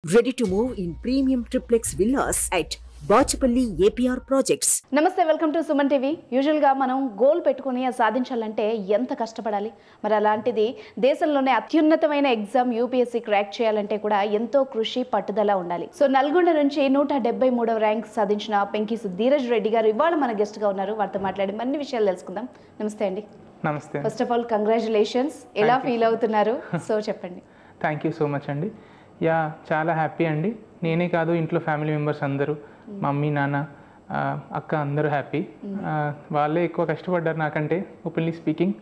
Ready to move in premium triplex villas at Bachapalli APR Projects. నమస్తే, welcome to Suman TV. యూజువల్గా మనం goal పెట్టుకుని సాధించాలంటే ఎంత కష్టపడాలి, మరి అలాంటిది దేశంలోనే అత్యున్నతమైన ఎగ్జామ్ యూపీఎస్సీ క్రాక్ చేయాలంటే కూడా ఎంతో కృషి పట్టుదల ఉండాలి. సో నల్గొండ నుంచి 173వ ర్యాంక్ సాధించిన పెంకిసు ధీరజ్ రెడ్డి గారు ఇవాళ మన గెస్ట్గా ఉన్నారు. వారితో మాట్లాడి మరిన్ని విషయాలు తెలుసుకుందాం. నమస్తే అండి. నమస్తే. First of all congratulations. ఎలా ఫీల్ అవుతున్నారు? సో చెప్పండి. థ్యాంక్ యూ సో మచ్ అండి. యా, చాలా హ్యాపీ అండి. నేనే కాదు, ఇంట్లో ఫ్యామిలీ మెంబర్స్ అందరూ, మమ్మీ నాన్న అక్క అందరూ హ్యాపీ. వాళ్ళే ఎక్కువ కష్టపడ్డారు నాకంటే, ఓపెన్లీ స్పీకింగ్.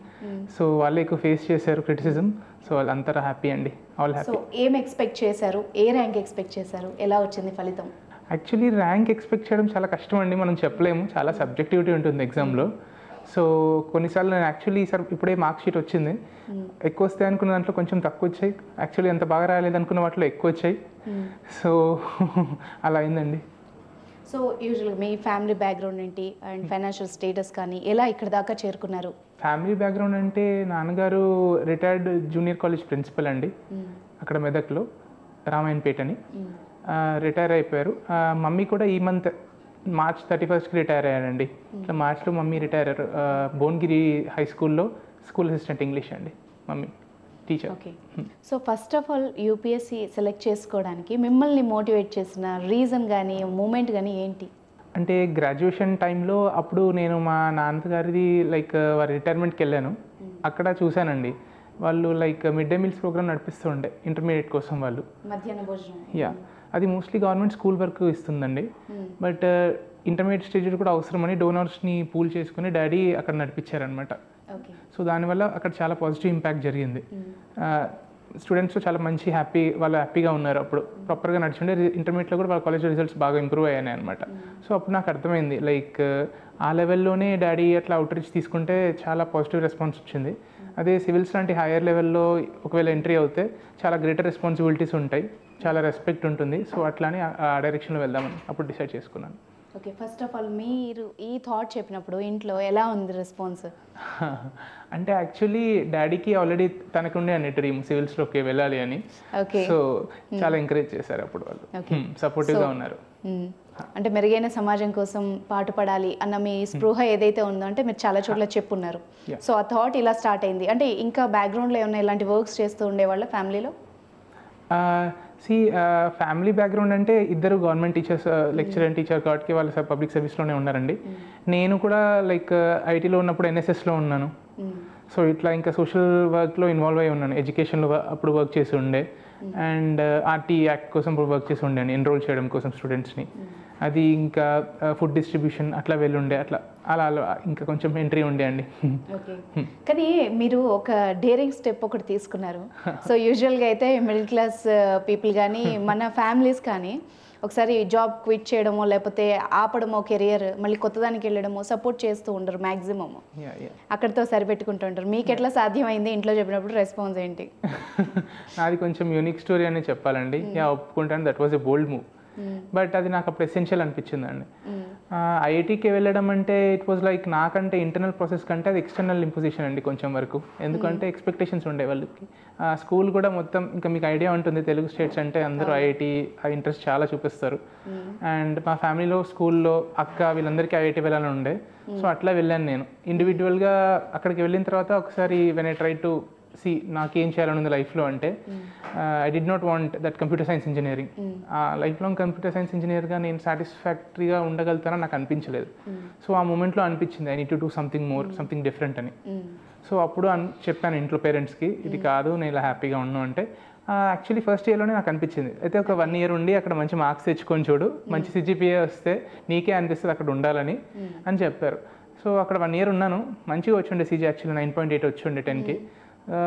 సో వాళ్ళే ఎక్కువ ఫేస్ చేశారు క్రిటిసిజం. సో వాళ్ళంతా హ్యాపీ అండి, ఆల్ హ్యాపీ. సో ఏం ఎక్స్పెక్ట్ చేశారు? ఏ ర్యాంక్ ఎక్స్పెక్ట్ చేశారు? ఎలా వచ్చింది ఫలితం? యాక్చువల్లీ ర్యాంక్ ఎక్స్పెక్ట్ చేయడం చాలా కష్టం అండి, మనం చెప్పలేము. చాలా సబ్జెక్టివిటీ ఉంటుంది ఎగ్జామ్లో. సో కొన్నిసార్లు నేను యాక్చువల్లీ సార్ ఇప్పుడే మార్క్ షీట్ వచ్చింది, ఎక్కువ వస్తాయి అనుకున్న దాంట్లో కొంచెం తక్కువ వచ్చాయి. యాక్చువల్లీ ఎంత బాగా రాలేదు అనుకున్న వాటిలో ఎక్కువ వచ్చాయి. సో అలా అయిందండి. సో యూజువల్గా మీ ఫ్యామిలీ బ్యాక్గ్రౌండ్ ఏంటి అండ్ ఫైనాన్షియల్ స్టేటస్ కానీ ఎలా ఇక్కడ దాకా చేరుకున్నారు? ఫ్యామిలీ బ్యాక్గ్రౌండ్ అంటే నాన్నగారు రిటైర్డ్ జూనియర్ కాలేజ్ ప్రిన్సిపల్ అండి, అక్కడ మెదక్లో, రామాయణపేట అని. రిటైర్ అయిపోయారు. మమ్మీ కూడా ఈ మంత్ మార్చ్ 31st రిటైర్ అయ్యారండి. ఇట్లా మార్చ్లో మమ్మీ రిటైర్ అయ్యారు. భువనగిరి హై స్కూల్లో స్కూల్ అసిస్టెంట్ ఇంగ్లీష్ అండి mummy, teacher. Okay. So first of all UPSC select చేసుకోవడానికి మిమ్మల్ని మోటివేట్ చేసిన రీజన్ కానీ మూమెంట్ కానీ ఏంటి? అంటే గ్రాడ్యుయేషన్ టైంలో అప్పుడు నేను మా నాన్నగారిది లైక్ వారి రిటైర్మెంట్కి వెళ్ళాను. అక్కడ చూశానండి, వాళ్ళు like mid day meals programme నడిపిస్తూ ఉండే ఇంటర్మీడియట్ కోసం వాళ్ళు. మధ్యాహ్న భోజనం. యా, అది మోస్ట్లీ గవర్నమెంట్ స్కూల్ వరకు ఇస్తుందండి. బట్ ఇంటర్మీడియట్ స్టేజ్ కూడా అవసరమని డోనర్స్ని పూల్ చేసుకుని డాడీ అక్కడ నడిపించారనమాట. సో దానివల్ల అక్కడ చాలా పాజిటివ్ ఇంపాక్ట్ జరిగింది. స్టూడెంట్స్ చాలా మంచి వాళ్ళు హ్యాపీగా ఉన్నారు. అప్పుడు ప్రాపర్గా నడిచిండే. ఇంటర్మీడియట్లో కూడా వాళ్ళ కాలేజ్ రిజల్ట్స్ బాగా ఇంప్రూవ్ అయ్యాయి అనమాట. సో అప్పుడు నాకు అర్థమైంది లైక్ ఆ లెవెల్లోనే డాడీ అట్లా అవుట్రీచ్ తీసుకుంటే చాలా పాజిటివ్ రెస్పాన్స్ వచ్చింది. అదే సివిల్స్ లాంటి హైయర్ లెవెల్లో ఒకవేళ ఎంట్రీ అవుతే చాలా గ్రేటర్ రెస్పాన్సిబిలిటీస్ ఉంటాయి, చాలా రెస్పెక్ట్ ఉంటుంది. సో అట్లానే ఆ డైరెక్షన్లో వెళ్దామని అప్పుడు డిసైడ్ చేసుకున్నాను. ఓకే. ఫస్ట్ ఆఫ్ ఆల్ మీరు ఈ థాట్ చెప్పినప్పుడు ఇంట్లో ఎలా ఉంది రెస్పాన్స్? అంటే యాక్చువల్లీ డాడీకి ఆల్రెడీ తనకుండే అనే డ్రీమ్ సివిల్స్లోకి వెళ్ళాలి అని. సో చాలా ఎంకరేజ్ చేశారు అప్పుడు వాళ్ళు, సపోర్టివ్గా ఉన్నారు. అంటే మెరుగైన సమాజం కోసం పాటుపడాలి అన్న మీ స్పృహ ఏదైతే ఉందో, అంటే మీరు చాలా చోట్ల చెప్పున్నారు. సో ఆ థాట్ ఇలా స్టార్ట్ అయింది. అంటే ఇంకా బ్యాక్గ్రౌండ్లో ఏమైనా ఇలాంటి వర్క్స్ చేస్తూ ఉండేవాళ్ళ ఫ్యామిలీలో? ఫ్యామిలీ బ్యాక్గ్రౌండ్ అంటే ఇద్దరు government teachers, lecturer and teacher కాబట్టి వాళ్ళు పబ్లిక్ సర్వీస్లోనే ఉన్నారండి. నేను కూడా లైక్ ఐటీలో ఉన్నప్పుడు ఎన్ఎస్ఎస్లో ఉన్నాను. సో ఇట్లా ఇంకా సోషల్ వర్క్లో ఇన్వాల్వ్ అయి ఉన్నాను. ఎడ్యుకేషన్లో అప్పుడు వర్క్ చేసి ఉండే, అండ్ ఆర్టీ యాక్ట్ కోసం ఇప్పుడు వర్క్ చేసి ఉండే, ఎన్రోల్ చేయడం కోసం స్టూడెంట్స్ని. అది ఇంకా ఫుడ్ డిస్ట్రిబ్యూషన్ అట్లా వెళ్ళుండే, అట్లా అలా ఇంకా కొంచెం ఎంట్రీ ఉండే అండి. ఓకే. కానీ మీరు ఒక డేరింగ్ స్టెప్ ఒకటి తీసుకున్నారు. సో యూజువల్గా అయితే మిడిల్ క్లాస్ పీపుల్ కానీ మన ఫ్యామిలీస్ కానీ ఒకసారి జాబ్ క్విట్ చేయడమో లేకపోతే ఆపడమో కెరియర్, మళ్ళీ కొత్త దానికి వెళ్ళడమో సపోర్ట్ చేస్తూ ఉండరు మ్యాక్సిమమ్. అక్కడితో సరిపెట్టుకుంటూ ఉంటారు. మీకు ఎట్లా సాధ్యమైంది? ఇంట్లో చెప్పినప్పుడు రెస్పాన్స్ ఏంటి? నాది కొంచెం యూనిక్ స్టోరీ అని చెప్పాలండి. ఒప్పుకుంటాను, that was a bold move. But అది నాకు అప్పుడు ఎసెన్షియల్ అనిపించిందండి. ఐఐటీకి వెళ్ళడం అంటే ఇట్ వాజ్ లైక్ నాకంటే ఇంటర్నల్ ప్రాసెస్ కంటే అది ఎక్స్టర్నల్ ఇంపోజిషన్ అండి కొంచెం వరకు. ఎందుకంటే ఎక్స్పెక్టేషన్స్ ఉండే వాళ్ళకి. స్కూల్ కూడా మొత్తం ఇంకా మీకు ఐడియా ఉంటుంది, తెలుగు స్టేట్స్ అంటే అందరూ ఐఐటీ ఇంట్రెస్ట్ చాలా చూపిస్తారు. అండ్ మా ఫ్యామిలీలో స్కూల్లో అక్క వీళ్ళందరికీ ఐఐటీ వెళ్ళాలని ఉండే. సో అట్లా వెళ్ళాను నేను ఇండివిజువల్గా. అక్కడికి వెళ్ళిన తర్వాత ఒకసారి వెన్ ఐ ట్రై టు నాకేం చేయాలని ఉంది లైఫ్లో అంటే, I did not want that computer science engineering. Life long computer science ఇంజనీర్గా నేను సాటిస్ఫాక్టరీగా ఉండగలుగుతానని నాకు అనిపించలేదు. సో ఆ మూమెంట్లో అనిపించింది I need to do something more, something different అని. సో అప్పుడు చెప్పాను ఇంట్లో పేరెంట్స్కి, ఇది కాదు నేను ఇలా హ్యాపీగా ఉన్నాను అంటే. యాక్చువల్లీ ఫస్ట్ ఇయర్లోనే నాకు అనిపించింది, అయితే ఒక 1 year ఉండి అక్కడ మంచి మార్క్స్ తెచ్చుకొని చూడు, మంచి సిజిపిఏ వస్తే నీకే అనిపిస్తుంది అక్కడ ఉండాలని అని చెప్పారు. సో అక్కడ 1 year ఉన్నాను, మంచిగా వచ్చి ఉండే సిజీ. యాక్చువల్లీ 9.8 వచ్చి ఉండే 10కి.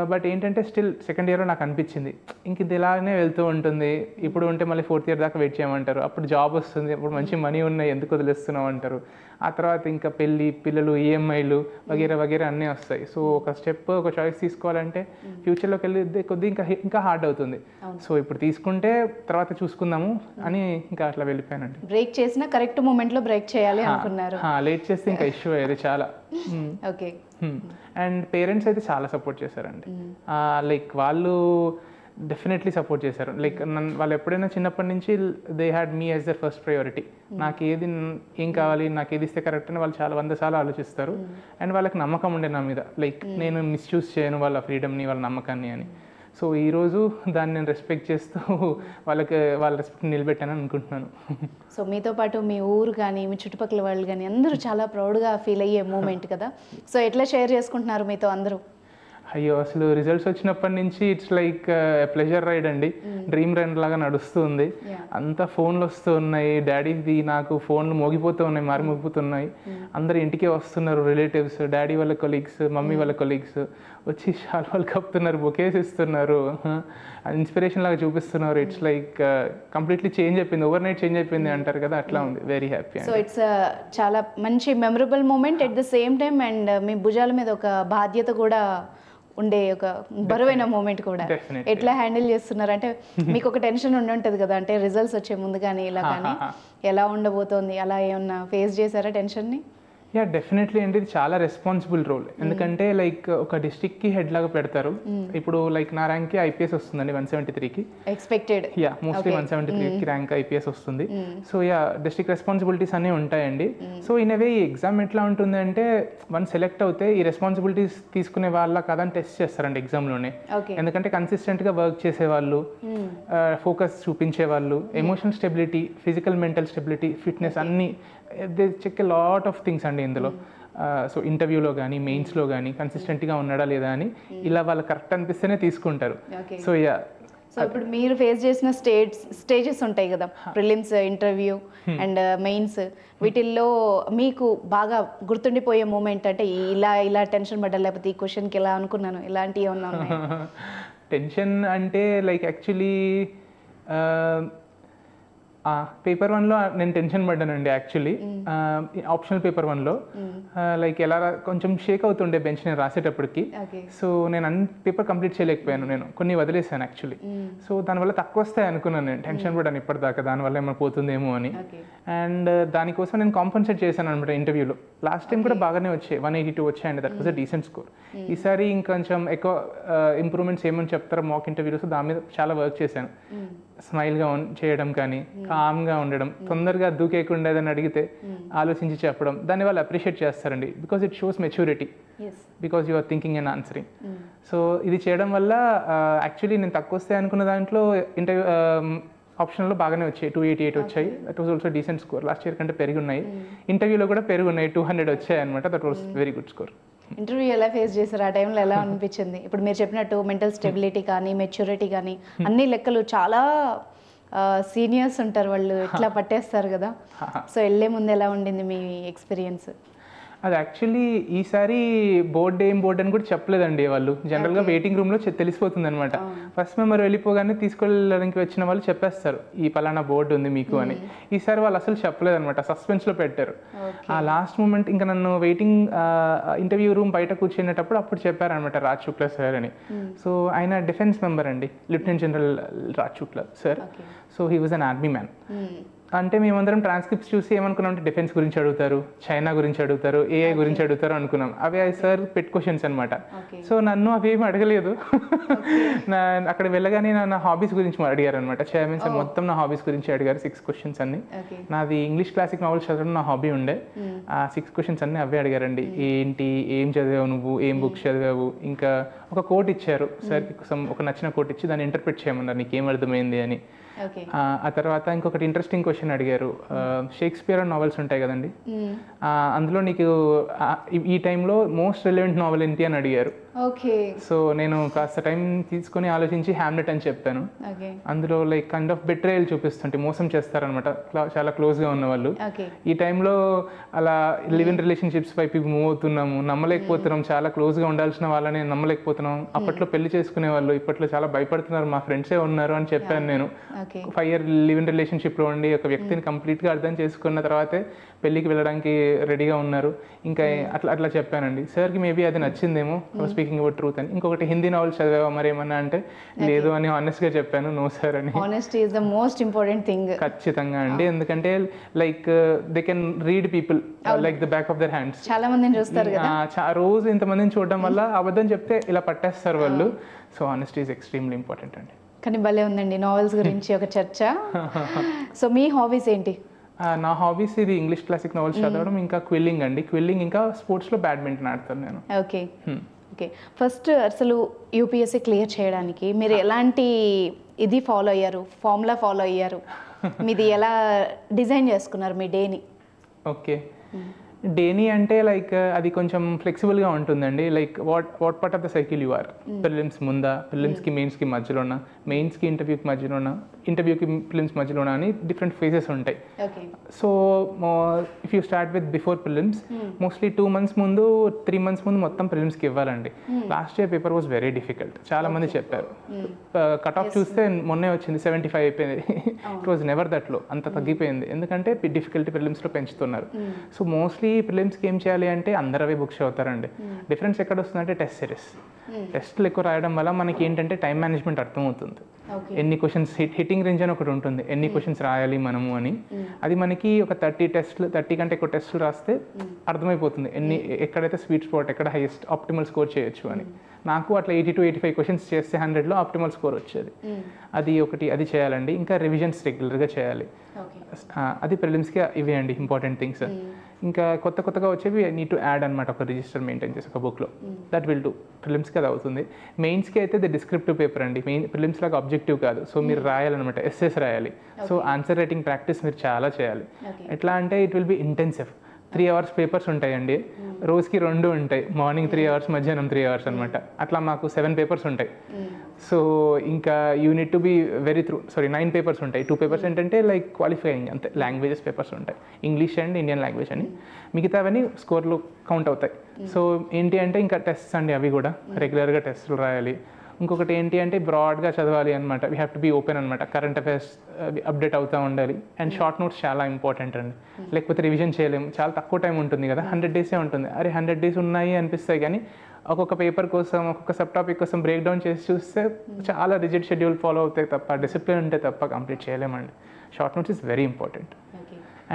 బట్ ఏంటంటే స్టిల్ సెకండ్ ఇయర్లో నాకు అనిపించింది ఇంక ఇది ఇలానే వెళ్తూ ఉంటుంది, ఇప్పుడు ఉంటే మళ్ళీ 4th year దాకా వెయిట్ చేయమంటారు, అప్పుడు జాబ్ వస్తుంది, అప్పుడు మంచి మనీ ఉన్నాయి, ఎందుకు వదిలేస్తున్నావు అంటారు. ఆ తర్వాత ఇంకా పెళ్ళి, పిల్లలు, ఈఎంఐలు వగేరా వగేరా అన్నీ వస్తాయి. సో ఒక స్టెప్, ఒక చాయిస్ తీసుకోవాలంటే ఫ్యూచర్లోకి వెళ్ళి కొద్దిగా ఇంకా హార్డ్ అవుతుంది. సో ఇప్పుడు తీసుకుంటే తర్వాత చూసుకుందాము అని ఇంకా అట్లా వెళ్ళిపోయానండి. బ్రేక్ చేసినా కరెక్ట్ మూమెంట్లో బ్రేక్ చేయాలి అనుకున్నారు. లేట్ చేస్తే ఇంకా ఇష్యూ అయ్యేది చాలా. ఓకే. అండ్ పేరెంట్స్ అయితే చాలా సపోర్ట్ చేశారండి. లైక్ వాళ్ళు డెఫినెట్లీ సపోర్ట్ చేశారు. లైక్ వాళ్ళు ఎప్పుడైనా చిన్నప్పటి నుంచి they had me as their first priority. నాకు ఏది ఏం కావాలి, నాకు ఏది ఇస్తే కరెక్ట్ అని వాళ్ళు చాలా 100 సార్లు ఆలోచిస్తారు. అండ్ వాళ్ళకి నమ్మకం ఉండే నా మీద, లైక్ నేను మిస్యూజ్ చేయను వాళ్ళ ఫ్రీడమ్ని, వాళ్ళ నమ్మకాన్ని అని. సో ఈరోజు దాన్ని నేను రెస్పెక్ట్ చేస్తూ వాళ్ళ రెస్పెక్ట్ నిలబెట్టాను అనుకుంటున్నాను. సో మీతో పాటు మీ ఊరు కానీ మీ చుట్టుపక్కల వాళ్ళు కానీ అందరూ చాలా ప్రౌడ్గా ఫీల్ అయ్యే మూమెంట్ కదా. సో ఎట్లా షేర్ చేసుకుంటున్నారు మీతో అందరూ? అయ్యో, అసలు రిజల్ట్స్ వచ్చినప్పటి నుంచి ఇట్స్ లైక్ ప్లెజర్ రైడ్ అండి. డ్రీమ్ రైడ్ లాగా నడుస్తుంది. అంతా ఫోన్లు వస్తూ ఉన్నాయి, డాడీది నాకు ఫోన్లు మోగిపోతూ ఉన్నాయి, మోగిపోతున్నాయి. అందరు ఇంటికే వస్తున్నారు, రిలేటివ్స్, డాడీ వాళ్ళ కొలీగ్స్, మమ్మీ వాళ్ళ కొలీగ్స్ వచ్చి షాల్వాలు కప్పుతున్నారు, బొకేస్ ఇస్తున్నారు, ఇన్స్పిరేషన్ లాగా చూపిస్తున్నారు. ఇట్స్ లైక్ కంప్లీట్లీ చేంజ్ అయిపోయింది, ఓవర్ నైట్ చేంజ్ అయిపోయింది అంటారు కదా, అట్లా ఉంది. Very happy. సో ఇట్స్ చాలా మంచి memorable moment at the same time, and మీ భుజాల మీద ఒక బాధ్యత కూడా ఉండే ఒక బరువైన మూమెంట్ కూడా. ఎట్లా హ్యాండిల్ చేస్తున్నారు? అంటే మీకు ఒక టెన్షన్ ఉంటుంది కదా, అంటే రిజల్ట్స్ వచ్చే ముందు కానీ ఇలా కానీ ఎలా ఉండబోతోంది, అలా ఏమన్నా ఫేస్ చేశారా టెన్షన్ని? యా, డెఫినెట్లీ అండి. ఇది చాలా రెస్పాన్సిబుల్ రోల్. ఎందుకంటే లైక్ ఒక డిస్ట్రిక్ట్కి హెడ్ లాగా పెడతారు. ఇప్పుడు లైక్ నా ర్యాంక్కి ఐపీఎస్ వస్తుందండి 173కి ఎక్స్పెక్టెడ్. యా, మోస్ట్లీ 173కి ర్యాంక్ ఐపీఎస్ వస్తుంది. సో యా, డిస్ట్రిక్ట్ రెస్పాన్సిబిలిటీస్ అన్నీ ఉంటాయండి. సో ఇన్ అవే ఈ ఎగ్జామ్ ఎట్లా ఉంటుంది అంటే, వన్ సెలెక్ట్ అవుతే ఈ రెస్పాన్సిబిలిటీస్ తీసుకునే వాళ్ళ కదని టెస్ట్ చేస్తారండి ఎగ్జామ్లోనే. ఎందుకంటే కన్సిస్టెంట్గా వర్క్ చేసేవాళ్ళు, ఫోకస్ చూపించే వాళ్ళు, emotional stability, physical mental stability, fitness అన్నీ they check a lot of things అండి ఇందులో. సో ఇంటర్వ్యూలో కానీ మెయిన్స్లో కానీ కన్సిస్టెంట్గా ఉన్నాడా లేదా అని ఇలా వాళ్ళు కరెక్ట్ అనిపిస్తేనే తీసుకుంటారు. సో యా, సో ఇప్పుడు మీరు ఫేస్ చేసిన స్టేజెస్ ఉంటాయి కదా, ప్రిలిమ్స్, ఇంటర్వ్యూ అండ్ మెయిన్స్, వీటిల్లో మీకు బాగా గుర్తుండిపోయే మూమెంట్ అంటే ఇలా టెన్షన్ పడ్డా, లేకపోతే ఈ క్వశ్చన్కి ఎలా అనుకున్నాను, ఇలాంటివి ఏమన్నా ఉన్నాయి? టెన్షన్ అంటే లైక్ యాక్చువల్లీ పేపర్ 1లో నేను టెన్షన్ పడ్డానండి యాక్చువల్లీ. ఆప్షనల్ పేపర్ 1లో లైక్ ఎలా కొంచెం షేక్ అవుతుండే బెంచ్ నేను రాసేటప్పటికి. సో నేను పేపర్ కంప్లీట్ చేయలేకపోయాను, నేను కొన్ని వదిలేసాను యాక్చువల్లీ. సో దానివల్ల తక్కువ వస్తాయి అనుకున్నాను, నేను టెన్షన్ పడ్డాను ఇప్పటిదాకా, దానివల్ల ఏమైనా పోతుందేమో అని. అండ్ దానికోసం నేను కాంపన్సేట్ చేశాను అనమాట ఇంటర్వ్యూలో. లాస్ట్ టైం కూడా బాగానే వచ్చాయి, 182 వచ్చాయండి, that was a decent score. ఈసారి ఇంకొంచెం ఎక్కువ ఇంప్రూవ్మెంట్స్ ఏమని చెప్తారో మాక్ ఇంటర్వ్యూలో, దాని మీద చాలా వర్క్ చేశాను. స్మైల్గా చేయడం కానీ, కామ్గా ఉండడం, తొందరగా దూకేయకుండా ఏదైనా అడిగితే ఆలోచించి చెప్పడం, దాన్ని వాళ్ళు అప్రిషియేట్ చేస్తారండి. Because it shows maturity, because you are thinking and answering. So ఇది చేయడం వల్ల యాక్చువల్లీ నేను తక్కువ వస్తాయి అనుకున్న దాంట్లో ఇంటర్వ్యూ ఆప్షన్లో బాగానే వచ్చాయి, 288 వచ్చాయి. That was also decent score. Last year కంటే పెరిగి ఉన్నాయి. ఇంటర్వ్యూలో కూడా పెరిగి ఉన్నాయి, 200 వచ్చాయి అనమాట. That was very good score. Interview ఎలా ఫేస్ చేశారు? ఆ టైంలో ఎలా అనిపించింది? ఇప్పుడు మీరు చెప్పినట్టు మెంటల్ స్టెబిలిటీ కానీ, మెచ్యూరిటీ కానీ, అన్ని లెక్కలు చాలా సీనియర్స్ ఉంటారు, వాళ్ళు ఇట్లా పట్టేస్తారు కదా. సో వెళ్ళే ముందు ఎలా ఉండింది మీ ఎక్స్పీరియన్స్? అది యాక్చువల్లీ ఈసారి బోర్డు ఏం బోర్డు అని కూడా చెప్పలేదండి వాళ్ళు. జనరల్గా వెయిటింగ్ రూమ్లో తెలిసిపోతుంది అనమాట. ఫస్ట్ మెంబర్ వెళ్ళిపోగానే తీసుకెళ్ళడానికి వచ్చిన వాళ్ళు చెప్పేస్తారు, ఈ పలానా బోర్డు ఉంది మీకు అని. ఈసారి వాళ్ళు అసలు చెప్పలేదన్నమాట, సస్పెన్స్లో పెట్టారు. ఆ లాస్ట్ మూమెంట్ ఇంకా నన్ను వెయిటింగ్ ఇంటర్వ్యూ రూమ్ బయట కూర్చునేటప్పుడు అప్పుడు చెప్పారనమాట, రాజ్ శుక్లా సార్ అని. సో ఆయన డిఫెన్స్ మెంబర్ అండి, lieutenant general Raj Shukla sir. So he was an army man. అంటే మేమందరం ట్రాన్స్క్రిప్ట్స్ చూసి ఏమనుకున్నాం అంటే, డిఫెన్స్ గురించి అడుగుతారు, చైనా గురించి అడుగుతారు, ఏఐ గురించి అడుగుతారు అనుకున్నాం. అవి సార్ పెట్ క్వశ్చన్స్ అనమాట. సో నన్ను అవి ఏమి అడగలేదు. అక్కడ వెళ్ళగానే నా హాబీస్ గురించి అడిగారు అనమాట. చైర్మన్ సార్ మొత్తం నా హాబీస్ గురించి అడిగారు, 6 క్వశ్చన్స్ అన్ని. నాది ఇంగ్లీష్ క్లాసిక్ నావెల్స్ చదవడం నా హాబీ ఉండే. ఆ 6 క్వశ్చన్స్ అన్ని అవే అడిగారండి. ఏంటి, ఏం చదివావు నువ్వు, ఏం బుక్స్ చదివావు, ఇంకా ఒక కోట్ ఇచ్చారు సార్, ఒక నచ్చిన కోట్ ఇచ్చి దాన్ని ఇంటర్ప్రిట్ చేయమన్నారు, నీకు ఏం అర్థమైంది అని. ఆ తర్వాత ఇంకొకటి ఇంట్రెస్టింగ్ క్వశ్చన్ అడిగారు, షేక్స్పియర్ నావెల్స్ ఉంటాయి కదండి, అందులో నీకు ఈ టైంలో మోస్ట్ రిలవెంట్ నావెల్ ఏంటి అని అడిగారు. సో నేను కాస్త టైం తీసుకొని ఆలోచించి హ్యామ్లెట్ అని చెప్పాను. అందులో లైక్ కైండ్ ఆఫ్ బెట్రేయల్ చూపిస్తుంటే, మోసం చేస్తారనమాట చాలా క్లోజ్గా ఉన్న వాళ్ళు. ఈ టైంలో అలా లివ్ ఇన్ రిలేషన్షిప్స్ వైపు మూవ్ అవుతున్నాము, నమ్మలేకపోతున్నాం, చాలా క్లోజ్గా ఉండాల్సిన వాళ్ళని నమ్మలేకపోతున్నాం. అప్పట్లో పెళ్లి చేసుకునే వాళ్ళు ఇప్పట్లో చాలా భయపడుతున్నారు, మా ఫ్రెండ్సే ఉన్నారు అని చెప్పాను నేను. 5 year లివ్ ఇన్ రిలేషన్షిప్లో ఉండి ఒక వ్యక్తిని కంప్లీట్గా అర్థం చేసుకున్న తర్వాతే పెళ్ళికి వెళ్ళడానికి రెడీగా ఉన్నారు. ఇంకా అట్లా చెప్పానండి. సార్కి మేబీ అది నచ్చిందేమో, స్పీకింగ్ అబౌట్ ట్రూత్ అని. ఇంకొకటి హిందీ నావెల్స్ చదివావా మరి ఏమన్నా అంటే, లేదు అని హానెస్ట్గా చెప్పాను, నో సార్ అని. Honesty is the most important thing. ఖచ్చితంగా అండి, ఎందుకంటే like they can read people like the back of their hands. చాలా మందిని చూస్తారు కదా, రోజు ఇంతమందిని చూడడం వల్ల అబద్ధం చెప్తే ఇలా పట్టేస్తారు వాళ్ళు. So honesty is extremely important అండి. కానీ భలే ఉందండి నావెల్స్ గురించి ఒక చర్చ. సో మీ హాబీస్ ఏంటి? నా హాబీస్ ఇది ఇంగ్లీష్ క్లాసిక్ నావెల్స్ చదవడం, ఇంకా క్విల్లింగ్ అండి. క్విల్లింగ్, ఇంకా స్పోర్ట్స్లో బ్యాడ్మింటన్ ఆడతాను నేను. Okay okay. ఫస్ట్ అసలు యూపీఎస్సీ క్లియర్ చేయడానికి మీరు ఎలాంటి ఇది ఫాలో అయ్యారు, ఫార్ములా ఫాలో అయ్యారు? మీది ఎలా డిజైన్ చేసుకున్నారు మీ డేని? ఓకే, డేని అంటే లైక్ అది కొంచెం ఫ్లెక్సిబుల్గా ఉంటుందండి. Like what part of the cycle you are. Prelims ముందా, ప్రిలిమ్స్కి మెయిన్స్కి మధ్యలోనా, మెయిన్స్కి ఇంటర్వ్యూకి మధ్యలోనా, ఇంటర్వ్యూకి ప్రిలిమ్స్ మధ్యలోనా అని డిఫరెంట్ ఫేజెస్ ఉంటాయి. So if you start with before prelims, mostly 2 months ముందు 3 months ముందు మొత్తం ప్రిలిమ్స్కి ఇవ్వాలండి. Last year paper was very difficult, చాలా మంది చెప్పారు. కట్ ఆఫ్ చూస్తే మొన్నే వచ్చింది 75 అయిపోయింది. ఇట్ వాజ్ నెవర్ దట్ లో, అంత తగ్గిపోయింది. ఎందుకంటే డిఫికల్టీ ప్రిలిమ్స్లో పెంచుతున్నారు. సో మోస్ట్లీ ప్రిలిమ్స్కి ఏం చేయాలి అంటే అందరూ అవే బుక్స్ అవుతారండి. డిఫరెన్స్ ఎక్కడ వస్తుందంటే టెస్ట్ సిరీస్. టెస్ట్లు ఎక్కువ రాయడం వల్ల మనకి ఏంటంటే టైం మేనేజ్మెంట్ అర్థమవుతుంది. ఎన్ని క్వశ్చన్స్, హిట్టింగ్ రేంజ్ అని ఒకటి ఉంటుంది, ఎన్ని క్వశ్చన్స్ రాయాలి మనము అని. అది మనకి ఒక 30 కంటే ఎక్కువ టెస్టులు రాస్తే అర్థమైపోతుంది ఎక్కడైతే స్వీట్ స్పాట్, ఎక్కడ హైయెస్ట్ ఆప్టిమల్ స్కోర్ చేయొచ్చు అని. నాకు అట్లా 80 to 85 క్వశ్చన్స్ చేస్తే 100లో ఆప్టిమల్ స్కోర్ వచ్చేది. అది చేయాలండి. ఇంకా రివిజన్స్ రెగ్యులర్గా చేయాలి. అది ప్రిలిమ్స్కి ఇవే అండి ఇంపార్టెంట్ థింగ్స్. ఇంకా కొత్తగా వచ్చేవి నీడ్ టు యాడ్ అనమాట, ఒక రిజిస్టర్ మెయింటైన్ చేసి ఒక బుక్లో. That will do. ప్రిలిమ్స్కి అది అవుతుంది. మెయిన్స్కి అయితే ది డిస్క్రిప్టివ్ పేపర్ అండి. ప్రిలిమ్స్ లాగా ఆబ్జెక్టివ్ కాదు. సో మీరు రాయాలన్నమాట, ఎస్ఎస్ రాయాలి. సో ఆన్సర్ రైటింగ్ ప్రాక్టీస్ మీరు చాలా చేయాలి. ఎట్లా అంటే it will be intensive. 3 hours papers ఉంటాయండి. రోజుకి 2 ఉంటాయి, మార్నింగ్ 3 hours, మధ్యాహ్నం 3 hours అనమాట. అట్లా మాకు 7 పేపర్స్ ఉంటాయి. సో ఇంకా you need to be 9 papers ఉంటాయి. 2 పేపర్స్ ఏంటంటే లైక్ క్వాలిఫైయింగ్, అంతే, లాంగ్వేజెస్ పేపర్స్ ఉంటాయి, ఇంగ్లీష్ అండ్ ఇండియన్ లాంగ్వేజ్ అని. మిగతావన్నీ స్కోర్లో కౌంట్ అవుతాయి. సో ఏంటి అంటే ఇంకా టెస్ట్స్ అండి, అవి కూడా రెగ్యులర్గా టెస్టులు రాయాలి. ఇంకొకటి ఏంటి అంటే బ్రాడ్గా చదవాలి అనమాట. We have to be open అనమాట. కరెంట్ అఫైర్స్ అప్డేట్ అవుతూ ఉండాలి. అండ్ షార్ట్ నోట్స్ చాలా ఇంపార్టెంట్ అండి. లేకపోతే రివిజన్ చేయలేము, చాలా తక్కువ టైం ఉంటుంది కదా, 100 days ఉంటుంది. అరే 100 days ఉన్నాయి అనిపిస్తాయి, కానీ ఒక్కొక్క పేపర్ కోసం, ఒక్కొక్క సబ్ టాపిక్ కోసం బ్రేక్ డౌన్ చేసి చూస్తే చాలా రిజిడ్ షెడ్యూల్ ఫాలో అవుతాయి తప్ప, డిసిప్లిన్ ఉంటే తప్ప కంప్లీట్ చేయలేమండి. Short notes is very important.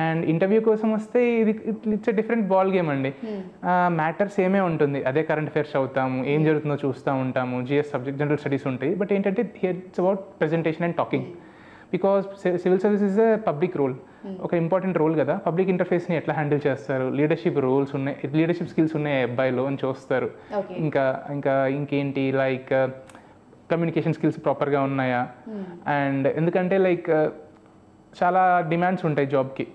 And interview కోసం వస్తే it's a different ball game అండి. మ్యాటర్స్ ఏమే ఉంటుంది, అదే కరెంట్ అఫైర్స్ అవుతాము, ఏం జరుగుతుందో చూస్తూ ఉంటాము, జిఎస్ సబ్జెక్ట్, జనరల్ స్టడీస్ ఉంటాయి. బట్ ఏంటంటే it's about presentation and talking. Because civil service is a public role, ఒక ఇంపార్టెంట్ రోల్ కదా. పబ్లిక్ ఇంటర్ఫేస్ని ఎట్లా హ్యాండిల్ చేస్తారు, లీడర్షిప్ రోల్స్ ఉన్నాయి, లీడర్షిప్ స్కిల్స్ ఉన్నాయి అబ్బాయిలో అని చూస్తారు. ఇంకేంటి లైక్ కమ్యూనికేషన్ స్కిల్స్ ప్రాపర్గా ఉన్నాయా. అండ్ ఎందుకంటే లైక్ చాలా డిమాండ్స్ ఉంటాయి జాబ్కి.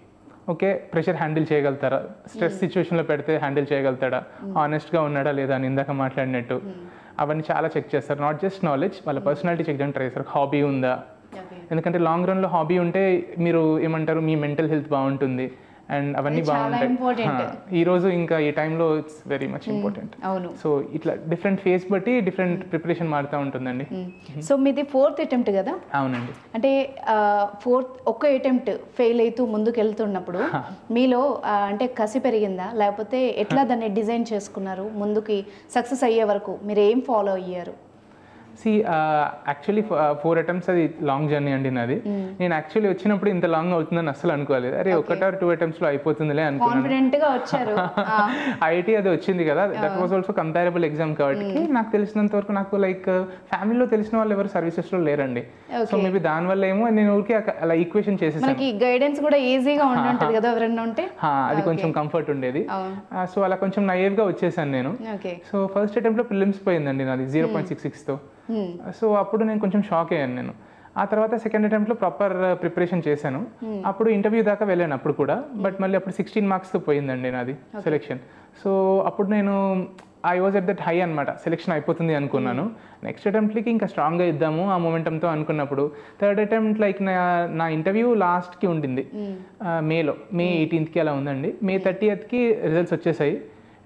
ఓకే, ప్రెషర్ హ్యాండిల్ చేయగలుగుతారా, స్ట్రెస్ సిచ్యువేషన్లో పెడితే హ్యాండిల్ చేయగలుగుతాడా, హానెస్ట్గా ఉన్నాడా లేదా అని ఇందాక మాట్లాడినట్టు, అవన్నీ చాలా చెక్ చేస్తారు. నాట్ జస్ట్ నాలెడ్జ్, వాళ్ళ పర్సనాలిటీ చెక్ చేయడానికి ట్రై చేస్తారు. హాబీ ఉందా, ఎందుకంటే లాంగ్ రన్లో హాబీ ఉంటే మీరు ఏమంటారు, మీ మెంటల్ హెల్త్ బాగుంటుంది అండ్ అవన్నీ బాగుంటాయి. ఈరోజు ఇంకా ఈ టైంలో it's very much important. So ఇట్లా డిఫరెంట్ ఫేస్ బట్టి డిఫరెంట్ ప్రిపరేషన్ మారుతూ ఉంటుందండి. సో మీది 4th attempt కదా? అవునండి. అంటే 4th ఒక్క అటెంప్ట్ ఫెయిల్ అవుతూ ముందుకు వెళ్తున్నప్పుడు మీలో అంటే కసి పెరిగిందా, లేకపోతే ఎట్లా దాన్ని డిజైన్ చేసుకున్నారు? ముందుకి సక్సెస్ అయ్యే వరకు మీరు ఏం ఫాలో అయ్యారు? యాక్చువల్లీ 4 attempts అది లాంగ్ జర్నీ అండి నాది. నేను యాక్చువల్లీ వచ్చినప్పుడు ఇంత లాంగ్ అవుతుందని అసలు అనుకోలేదు. అరే 1 or 2 attemptsలో అయిపోతుందిలే అనుకున్నాను. ఐఐటీ అది వచ్చింది కదా, that was also comparable exam కాబట్టి నాకు తెలిసినంత వరకు నాకు లైక్ ఫ్యామిలీలో తెలిసిన వాళ్ళు ఎవరు సర్వీసెస్లో లేరండి. సో మేబీ దానివల్ల ఏమో నేను ఊరికి అలా ఈక్వేషన్ చేసేసాను. గైడెన్స్ కూడా ఈజీగా ఉంటుంది కదా ఎవరైనా ఉంటే, అది కొంచెం కంఫర్ట్ ఉండేది. సో అలా కొంచెం నైవ్గా వచ్చేసాను నేను. సో ఫస్ట్ అటెంప్ట్లో ప్రిలిమ్స్ పోయిందండి నాది 0.66తో. సో అప్పుడు నేను కొంచెం షాక్ అయ్యాను నేను. ఆ తర్వాత సెకండ్ అటెంప్ట్లో ప్రాపర్ ప్రిపరేషన్ చేశాను. అప్పుడు ఇంటర్వ్యూ దాకా వెళ్ళాను అప్పుడు కూడా, బట్ మళ్ళీ అప్పుడు 16 marksతో పోయిందండి నాది సెలెక్షన్. సో అప్పుడు నేను I was at that high అనమాట, సెలెక్షన్ అయిపోతుంది అనుకున్నాను. నెక్స్ట్ అటెంప్ట్కి ఇంకా స్ట్రాంగ్గా ఇద్దాము ఆ మొమెంటంతో అనుకున్నప్పుడు థర్డ్ అటెంప్ట్ లైక్ నా ఇంటర్వ్యూ లాస్ట్కి ఉండింది, మే 18th అలా ఉందండి. మే 30th రిజల్ట్స్ వచ్చేసాయి.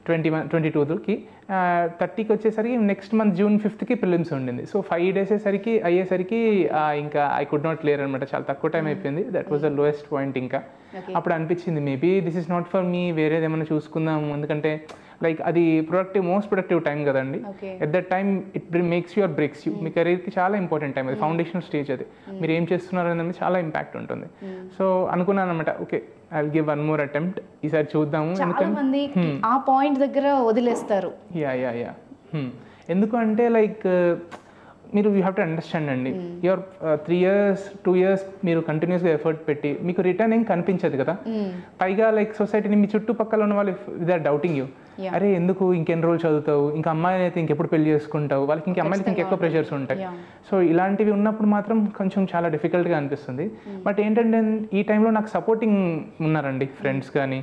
22కి 30కి వచ్చేసరికి next month June 5th prelims ఉండింది. సో 5 days అయ్యేసరికి ఇంకా ఐ కుడ్ నాట్ క్లియర్ అనమాట. చాలా తక్కువ టైం అయిపోయింది. That was the lowest point. ఇంకా అప్పుడు అనిపించింది maybe this is not for me, వేరేది ఏమైనా చూసుకుందాము. ఎందుకంటే లైక్ అది మోస్ట్ ప్రొడక్టివ్ టైం కదండి. At that time it makes you or breaks you. మీ కెరీర్కి చాలా ఇంపార్టెంట్ టైం అది, ఫౌండేషనల్ స్టేజ్ అది. మీరు ఏం చేస్తున్నారు అనేది చాలా ఇంపాక్ట్ ఉంటుంది. సో అనుకున్నాను అనమాట, okay I will give 1 more attempt, ఈసారి చూద్దాము. ఆ పాయింట్ దగ్గర వదిలేస్తారు. యా ఎందుకు అంటే లైక్ మీరు యూ హ్యావ్ టు అండర్స్టాండ్ అండి, యువర్ 3 years 2 years మీరు కంటిన్యూస్గా ఎఫర్ట్ పెట్టి మీకు రిటర్న్ ఏం కనిపించదు కదా. పైగా లైక్ సొసైటీని మీ చుట్టుపక్కల ఉన్న వాళ్ళు దే ఆర్ డౌటింగ్ యూ, అరే ఎందుకు ఇంకెన్ని రోజులు చదువుతావు, ఇంకా అమ్మాయిని అయితే ఇంకెప్పుడు పెళ్లి చేసుకుంటావు, వాళ్ళకి ఇంకా అమ్మాయిలకి ఇంకెక్కువ ప్రెషర్స్ ఉంటాయి. సో ఇలాంటివి ఉన్నప్పుడు మాత్రం కొంచెం చాలా డిఫికల్ట్గా అనిపిస్తుంది. బట్ ఏంటంటే ఈ టైంలో నాకు సపోర్టింగ్ ఉన్నారండి, ఫ్రెండ్స్ కానీ,